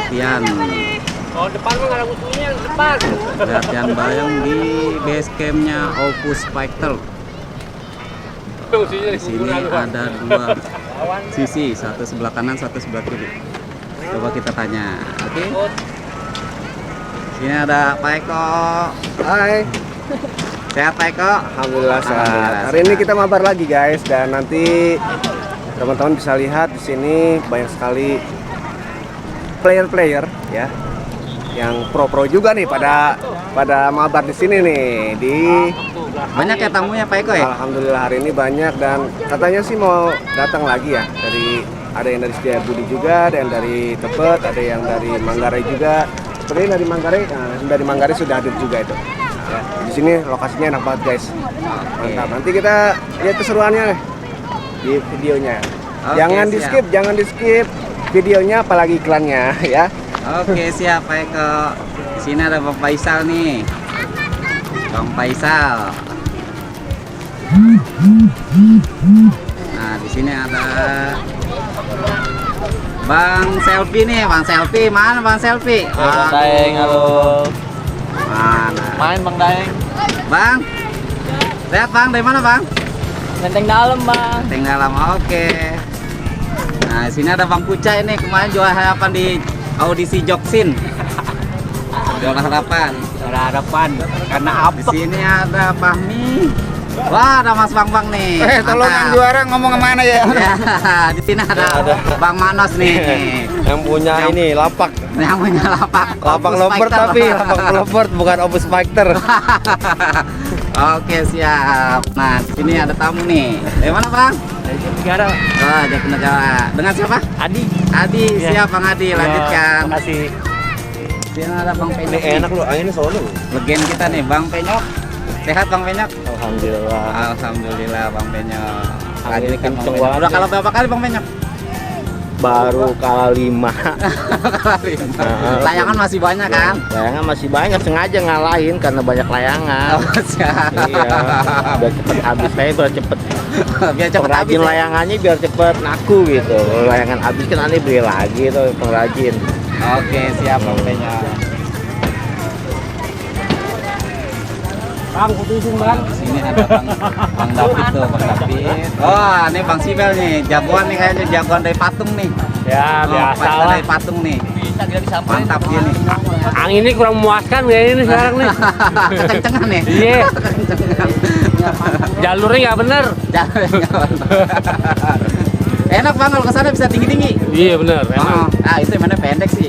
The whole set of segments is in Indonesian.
latihan. Oh, depan mah nggak ada musuhnya, depan. Latihan bareng di base campnya Opus Fighter. Musuhnya Di sini ada dua sisi, satu sebelah kanan, satu sebelah kiri. Coba kita tanya, oke? Sini ada Pak Eko. Hai. Sehat Pak Eko? Alhamdulillah sehat. Alhamdulillah Hari ini sehat. kita mabar lagi guys, dan nanti teman-teman bisa lihat di sini banyak sekali player-player ya, yang pro-pro juga nih pada mabar di sini nih di. Banyak ya tamunya Pak Eko ya? Alhamdulillah hari ini banyak, dan katanya sih mau datang lagi ya, ada yang dari Setiabudi juga, ada yang dari Tebet, ada yang dari Manggarai juga. Sepertinya dari Manggarai, dari Manggarai sudah hadir juga itu. Ya, di sini lokasinya enak banget guys. Mantap. Nanti kita lihat keseruannya nih di videonya. Oke, Jangan di skip videonya, apalagi iklannya ya. Oke, siap Pak Eko. Di sini ada Bang Faisal nih. Bang Faisal. Nah, di sini ada Bang Selfie nih, Bang Selfie. Mana Bang Selfie? Bang Daeng, halo. Mana? Main Bang Daeng. Bang. Lihat Bang, dari mana Bang? Menteng dalam Bang. Tinggal lama, oke. Nah, di sini ada Bang Kucai nih, kemarin juara harapan di audisi Joksin. Juara harapan. Juara harapan. Karena Di sini ada Fahmi. Wah, ada Mas Bang nih. Tolong yang Mantap. juara ngomong kemana ya? Ya, di sini ada Bang Manos nih. Yang punya ini lapak. Yang punya lapak. Lapak Opus lovebird, Fighter. tapi lapak lovebird bukan Opus Fighter. Oke, siap. Nah, di sini ada tamu nih. Dari mana, Bang? dari negara. Oh, Jatinegara. Dengan siapa? Adi. Adi, Ya. siap Bang Adi. Lanjutkan. Terima kasih. Di sini ada Bang Penyok. Ini enak loh, anginnya solo. Legend kita nih, Bang Penyok. Sehat Bang Penyok? Alhamdulillah. Alhamdulillah Bang Penyok. Angin Lanjutkan Bang kenceng Penyok. banget Udah nih. kalau berapa kali Bang Penyok? Baru kalah 5. Layangan masih banyak kan? Layangan masih banyak, sengaja ngalahin karena banyak layangan. Oh, siap. Iya. Biar cepet habis, saya biar cepet Biar cepet habis. pengrajin Ya? layangannya biar cepet laku gitu. Kalau layangan habis kan aneh beli lagi tuh pengrajin. Oke, siap Bang Penyok. Bang, putusin Bang. Di sini ada Bang David tuh, Bang David. Oh, ini Bang Sibel nih, jagoan nih kayaknya, jagoan dari patung nih. Ya, Oh, biasa fighter lah. dari patung nih. Mantap dia nih. Angin ini kurang memuaskan kayaknya ini sekarang nih. Kekencengan nih. Iya. Kekencengan. Jalurnya nggak bener. Enak Bang kalau kesana bisa tinggi-tinggi. Iya bener. Oh, itu yang mana pendek sih.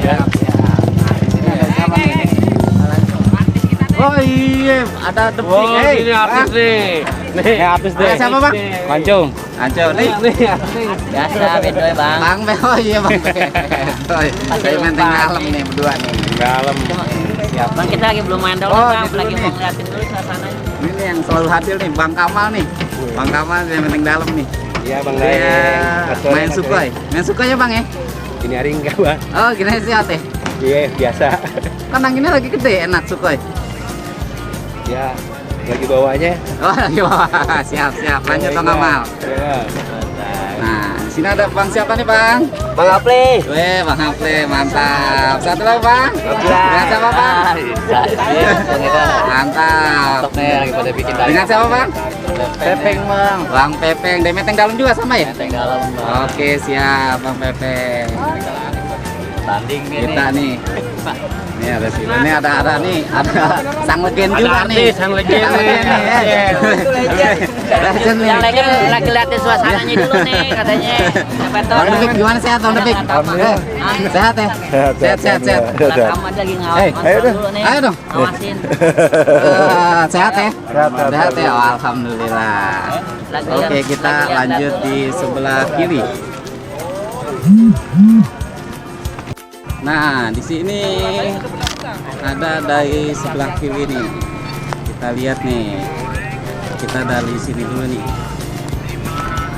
Ya. Oh iya, ada The Big. Oh, ini artis nih. Nih, artis deh. Siapa Bang? Kancung. Ancol nih. Biasa bedoy Bang. Bang Be, oh iya Bang Bedoy. Saya menteng dalam nih berdua nih. Dalam. Siap. Bang, kita lagi belum main dulu Oh, Bang, gitu lagi nih. mau ngeliatin dulu suasananya. Ini yang selalu hadir nih, Bang Kamal nih. Bang Kamal yang menteng dalam nih. Iya Bang Dia Daeng. main Sukhoi. Main Sukhoi ya Bang ya? Ini hari enggak Bang. Oh, gini sih Ate. Iya biasa. Kan anginnya lagi gede, enak Sukhoi. Ya lagi bawanya. Oh, lagi wah, siap. Lanjut Bang Kamal. Ya. Nah, di sini ada Bang siapa nih Bang? Bang Apli. Weh, Bang Hafle, mantap. Satu lagi Bang. Dengan siapa Bang? Mantap. lagi pada bikin Dengan siapa Bang? Pepeng Bang. Bang Pepeng, dari Menteng Dalam juga sama ya? Menteng dalam Bang. Oke, siap Bang Pepeng. Tanding Kita nih. Ini ada sini. Ini ada nih, ada sang legend Ada juga artis, nih. sang legend nih. Legend nih. Yang lagi lagi liatin suasananya dulu nih katanya. Siapa tahu. Bang Depik gimana sehat Bang Depik? Alhamdulillah. Sehat ya? Sehat. Kamu lagi ngawal ayo dong. dulu nih. Ayo dong. Awasin. Sehat ya? Sehat. Sehat ya? Oh, alhamdulillah. Oke, kita lanjut di sebelah kiri. Nah, di sini ada dari sebelah kiri nih. Kita lihat nih. Kita dari sini dulu nih.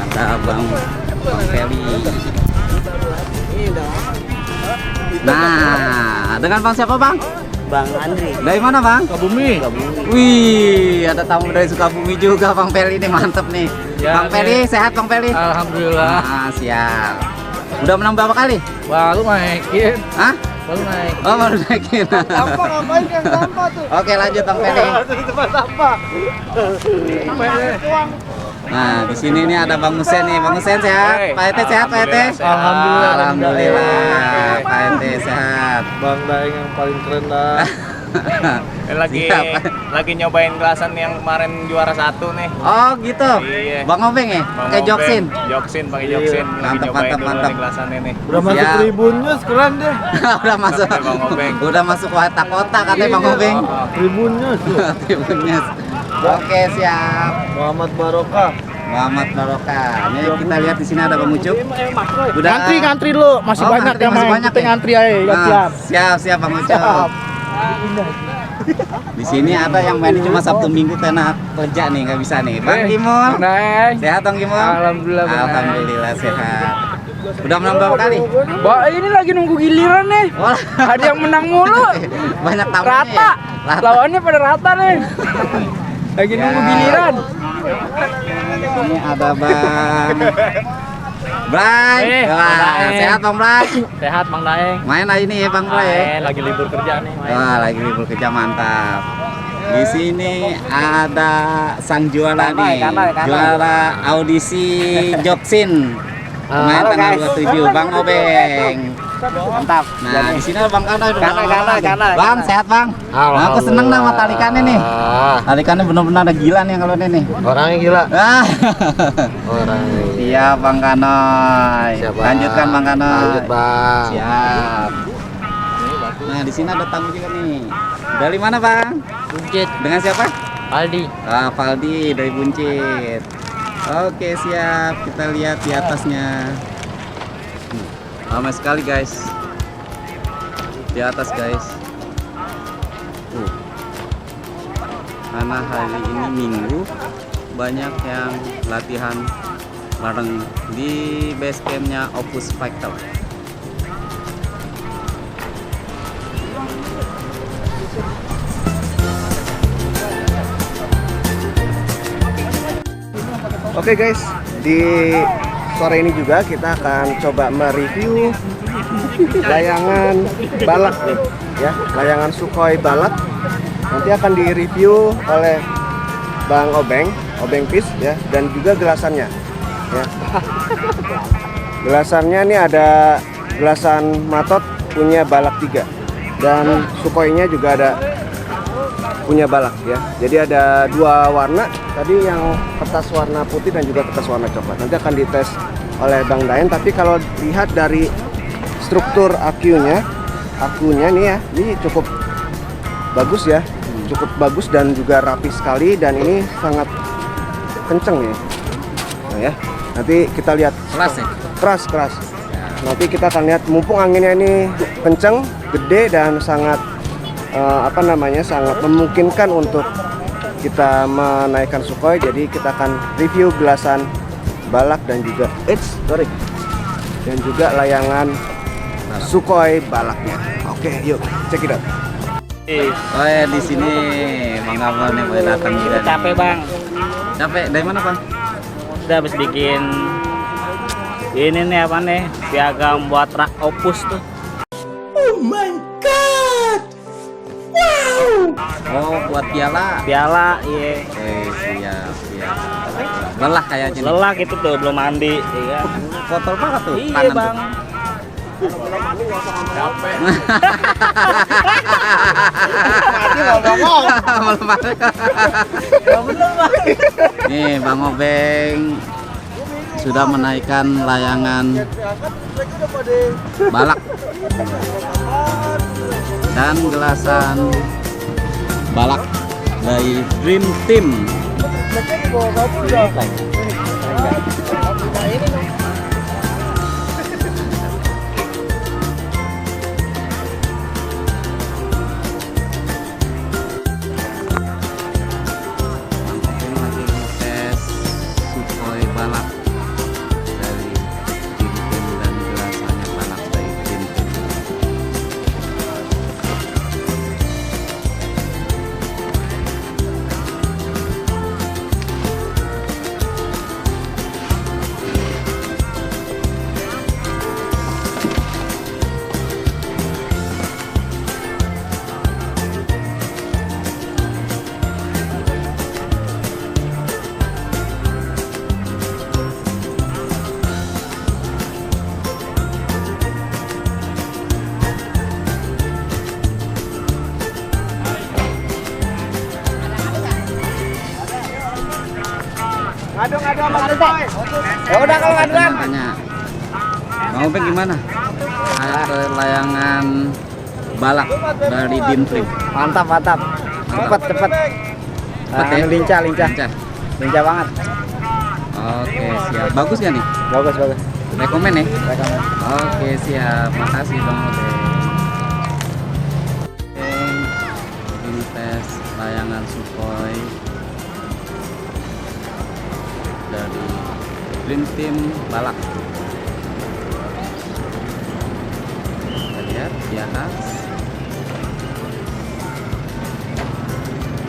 Ada Bang Feli. Nah, dengan Bang siapa Bang? Bang Andri. Dari mana Bang? Sukabumi. Wih, ada tamu dari Sukabumi juga Bang Peli ini, mantep nih. Ya, Bang Peli, sehat Bang Peli? Alhamdulillah. Ah, siap. Udah menang berapa kali? Baru naikin. Hah? Baru naik. Oh, baru naikin. Sampah ngapain yang sampah tuh? Oke, lanjut Bang Peli. Tempat sampah. Nah, di sini nih ada Bang Husen nih. Bang Husen sehat? Pak Ete sehat, Pak Ete? Alhamdulillah. Alhamdulillah. Pak Ete sehat. Bang Daeng yang paling keren dah. Lagi nyobain gelasan yang kemarin juara 1 nih. Oh, gitu. Iya. Bang Obeng ya? Kayak Joksin. Joksin, pakai Joksin. Lagi Mantap, nyobain mantap, dulu mantap. nih gelasan ini. Udah masuk Siap. tribunnya keren deh. Udah masuk. Bang Obeng. Udah masuk kota katanya Bang Obeng. Tribunnya Tribunnya. Oke, siap. Muhammad Barokah. Muhammad Barokah. Ini kita lihat di sini ada Bang Ucup. Udah Ngantri lu, masih Oh, banyak ngantri, yang masih main. banyak Kita ya? ngantri aja, Nah, siap Bang Ucup. Di sini ada yang main cuma Sabtu Minggu karena kerja nih, nggak bisa nih. Bang Gimul. Sehat Bang Gimul? Alhamdulillah, Bang. Alhamdulillah sehat. Udah menang berapa kali? Ini lagi nunggu giliran nih. Wah, Ada yang menang mulu. banyak tamunya Rata. ya? Rata. Lawannya pada rata nih. Lagi Ya. nunggu giliran. Ini ada Bang Bray. Wah, Bang Daeng. sehat Bang Bray. Sehat Bang Daeng. Main aja ini ya Bang Bray ya. Lagi libur kerja nih. Wah, lagi libur kerja mantap. Di sini ada sang juara nih. kanai. Juara audisi Joksin. Kemarin tanggal 27 Bang Obeng. Mantap. Nah, di sini ada Bang Kanai. Kanai. Bang, sehat Bang. Nah, aku seneng dah sama talikannya nih. Talikannya benar-benar ada gila nih kalau ini nih. Orangnya gila. Ah. Orangnya. Iya Bang Kanoy. Siap, Bang. Lanjutkan Bang Kanoy. Lanjut, Bang. Siap. Nah, di sini ada tamu juga nih. Dari mana Bang? Buncit. Dengan siapa? Aldi. Ah, Valdi dari Buncit. Oke, siap. Kita lihat di atasnya. Ramai sekali, guys. Di atas, guys. Karena hari ini Minggu, banyak yang latihan bareng di base campnya Opus Fighter. Oke guys, di sore ini juga kita akan coba mereview layangan balak nih, ya, layangan Sukhoi balak. Nanti akan direview oleh Bang Obeng, Obeng Pis ya, dan juga gelasannya, ya. Gelasannya ini ada gelasan Matot punya balak 3 dan Sukhoinya juga ada punya balak ya. Jadi ada 2 warna. Tadi yang kertas warna putih dan juga kertas warna coklat. Nanti akan dites oleh Bang Daeng. Tapi kalau lihat dari struktur akunya nih ya, ini cukup bagus ya, cukup bagus dan juga rapi sekali, dan ini sangat kenceng ya. Nah ya, nanti kita lihat Keras ya? keras. Nanti kita akan lihat, mumpung anginnya ini kenceng, gede dan sangat sangat memungkinkan untuk kita menaikkan Sukhoi. Jadi kita akan review gelasan balak dan juga dan juga layangan Sukhoi balaknya. Oke, yuk check it out. Oh ya, di sini Bang Abang nih boleh datang juga. nih. Capek Bang. Capek dari mana Bang? Udah habis bikin ini nih apa nih? Piagam buat rak Opus tuh. Oh, buat piala. Piala, iya. Siap. Lelah kayaknya. nih. Lelah gitu tuh, belum mandi, iya. Kotor banget tuh. Iya tangan Bang. tuh. Belum mandi. Nih Bang Obeng sudah menaikkan layangan balak dan gelasan balak dari Dream Team. Lagi tes Sukhoi balak dari Dream Team dan gelasannya balak dari Dream Team. Ya udah kalau nggak duluan. Tanya. Bang Obeng gimana? Layangan balak dari Dimtrim. Mantap. Cepet. Cepet ya? Lincah. Lincah. Lincah banget. Oke, siap. Bagus gak nih? Bagus. Rekomen ya? Rekomen. Oke, siap. Makasih Bang Obeng. Ini tes layangan Sukhoi dari Dream Team Balak. Kita lihat di atas.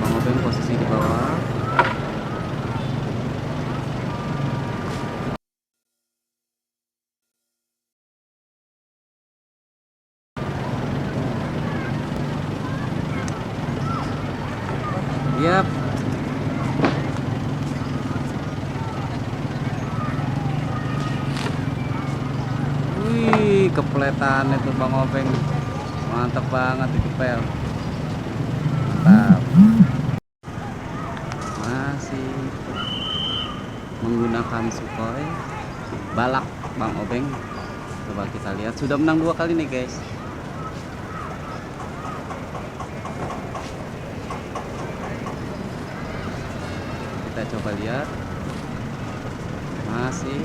Bang Obeng posisi di bawah. Yap. Wih, kepletan itu Bang Obeng. Mantap banget itu pel. Mantap. Masih menggunakan Sukhoi balak Bang Obeng. Coba kita lihat, sudah menang 2 kali nih guys. Kita coba lihat, masih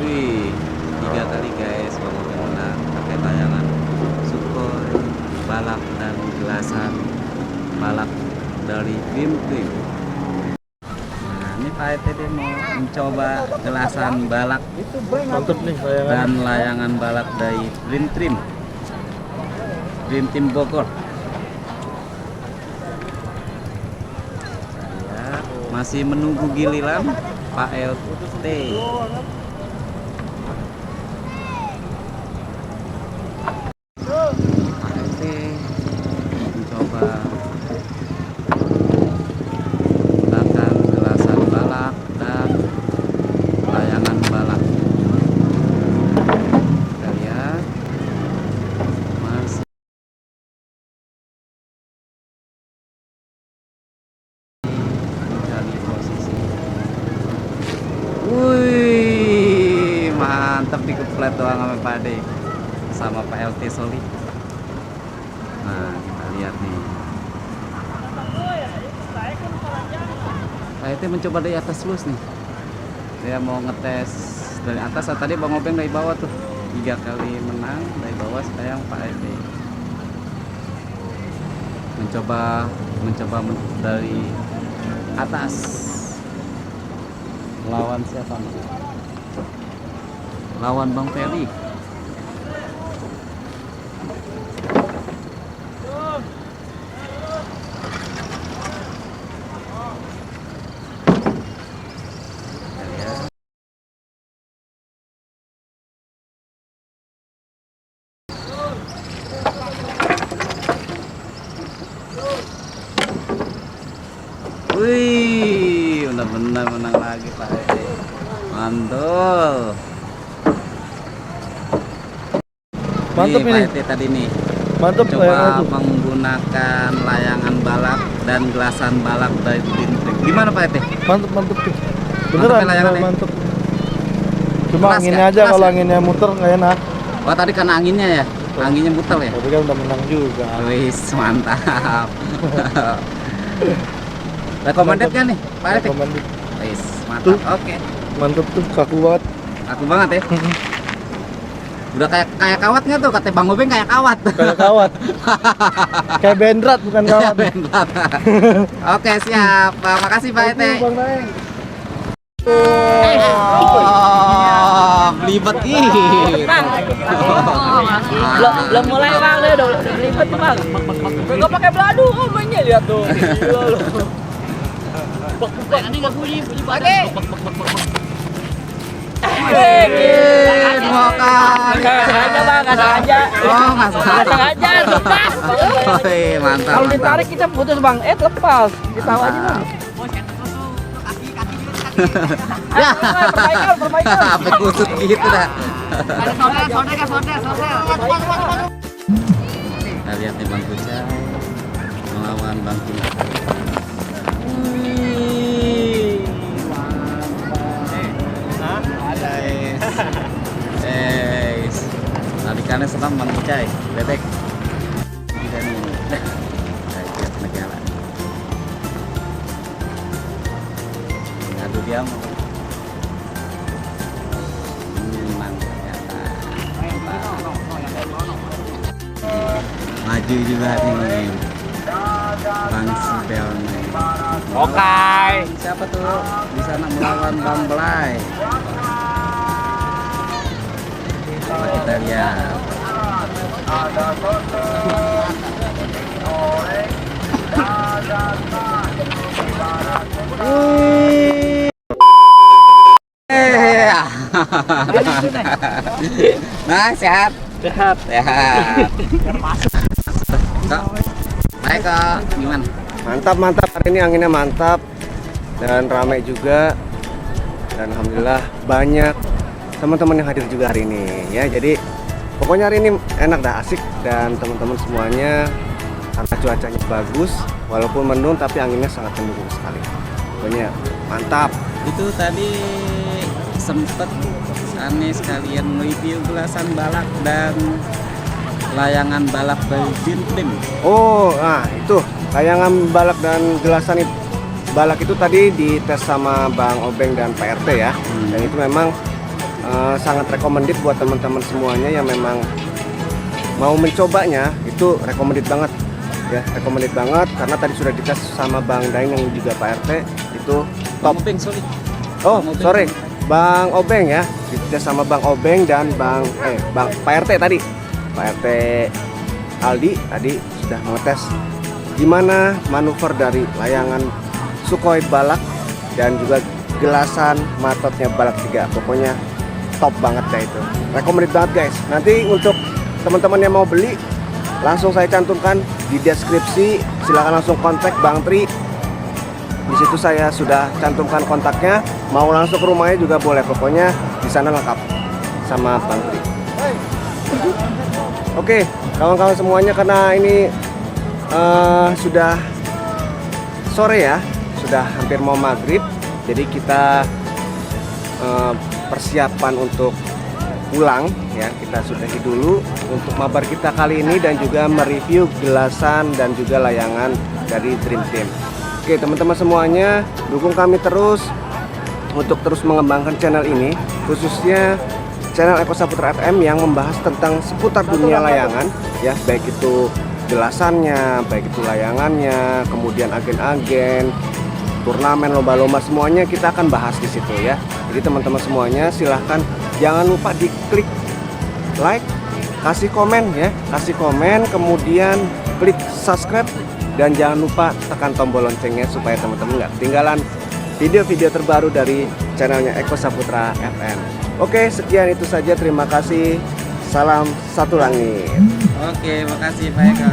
wih, 3 kali guys Bang Obeng menang pakai layangan Sukhoi balak dan gelasan balak dari Dream Team. Nah, ini Pak ET dia mau mencoba gelasan balak Mantap nih layangan. dan layangan balak dari Dream Team Bogor. Saya masih menunggu giliran Pak LT. Pak LT mencoba menggunakan gelasan balak dan layangan balak. Kita lihat masih mencari posisi. Wih, mantap dikeplet doang sama Pak Ade sama Pak LT Soli. Nah, kita lihat nih. Pak LT mencoba dari atas terus nih. Dia mau ngetes dari atas. Tadi Bang Obeng dari bawah tuh 3 kali menang dari bawah. Sekarang Pak LT mencoba dari atas. Lawan siapa nih? Lawan Bang Ferry. Wih, benar-benar menang lagi Pak Ede. Mantul. Mantap Nih, ini. Pak Ede tadi nih. Mantap Coba layangan itu. menggunakan layangan balak dan gelasan balak dari Dimtrim. Gimana Pak Ede? Mantap tuh. Mantap Beneran ya layangannya? mantap. Cuma Keras anginnya ya? aja, Keras kalau ya? anginnya muter nggak enak. Oh, tadi karena anginnya ya? Anginnya muter ya? Tapi kan udah menang juga. Wis, mantap. Recommended kan nih Pak Ede? Recommended. Wis, mantap. Tuh. Oke. Mantap tuh, kaku banget. Aku banget ya. Udah kayak kawat nggak tuh? Kata Bang Obeng kayak kawat. Kayak kawat. Kayak bendrat bukan kawat. Bentar. Oke, siap. Makasih Pak Ete. Bang Naeng. Oh, belibet ih. Belum mulai bang, dia udah ribet bang. Gak pakai beladu, oh mainnya lihat tuh. Dua kali. Sengaja bang, nggak sengaja. Oh, nggak sengaja. Sengaja, lepas. Woi, mantap. Kalau Mantap. ditarik kita putus bang, lepas. Ditahu aja bang. Ya. Perbaikan. Apa kusut gitu dah. Kita lihat nih Bang Kucai melawan Bang Kina. Tarikannya senang Bang Kucai, bebek. Tidak nih. Lihat negara. Aduh dia mau. Mantap ya. Maju juga nih Bang Sibel nih. Oke. Siapa tuh di sana melawan Bang Belai? Coba kita lihat. Nah, sehat. Sehat. Sehat. Kak, baik Kak. Gimana? Mantap hari ini anginnya mantap dan ramai juga, dan alhamdulillah banyak teman-teman yang hadir juga hari ini ya. Jadi pokoknya hari ini enak dah, asik, dan teman-teman semuanya karena cuacanya bagus walaupun mendung tapi anginnya sangat mendukung sekali. Pokoknya mantap. Itu tadi sempet aneh sekalian review belasan balap dan layangan balap dari tim. Oh, nah itu layangan balak dan gelasan balak itu tadi dites sama Bang Obeng dan Pak RT ya. Dan itu memang sangat recommended buat teman-teman semuanya yang memang mau mencobanya. Itu recommended banget ya, recommended banget karena tadi sudah dites sama Bang Daeng yang juga Pak RT, itu top. Obeng, sorry. Oh, Bang Obeng. sorry, Bang Obeng ya, dites sama Bang Obeng dan Bang Pak RT tadi. Pak RT Aldi tadi sudah mengetes gimana manuver dari layangan Sukhoi balak dan juga gelasan matotnya balak 3. Pokoknya top banget deh itu. Recommended banget guys. Nanti untuk teman-teman yang mau beli langsung saya cantumkan di deskripsi. Silahkan langsung kontak Bang Tri. Di situ saya sudah cantumkan kontaknya. Mau langsung ke rumahnya juga boleh. Pokoknya di sana lengkap sama Bang Tri. Oke, kawan-kawan semuanya, karena ini sudah sore ya, sudah hampir mau maghrib. Jadi kita persiapan untuk pulang ya, kita sudahi dulu untuk mabar kita kali ini dan juga mereview gelasan dan juga layangan dari Dream Team. Oke teman-teman semuanya, dukung kami terus untuk terus mengembangkan channel ini, khususnya channel Eko Saputra FM yang membahas tentang seputar dunia layangan ya, baik itu gelasannya, baik itu layangannya, kemudian agen-agen, turnamen, lomba-lomba, semuanya kita akan bahas di situ ya. Jadi teman-teman semuanya silahkan jangan lupa diklik like, kasih komen ya, kasih komen, kemudian klik subscribe, dan jangan lupa tekan tombol loncengnya supaya teman-teman nggak ketinggalan video-video terbaru dari channelnya Eko Saputra FM. Oke, sekian itu saja. Terima kasih. Salam satu langit. Oke, makasih Pak Eko.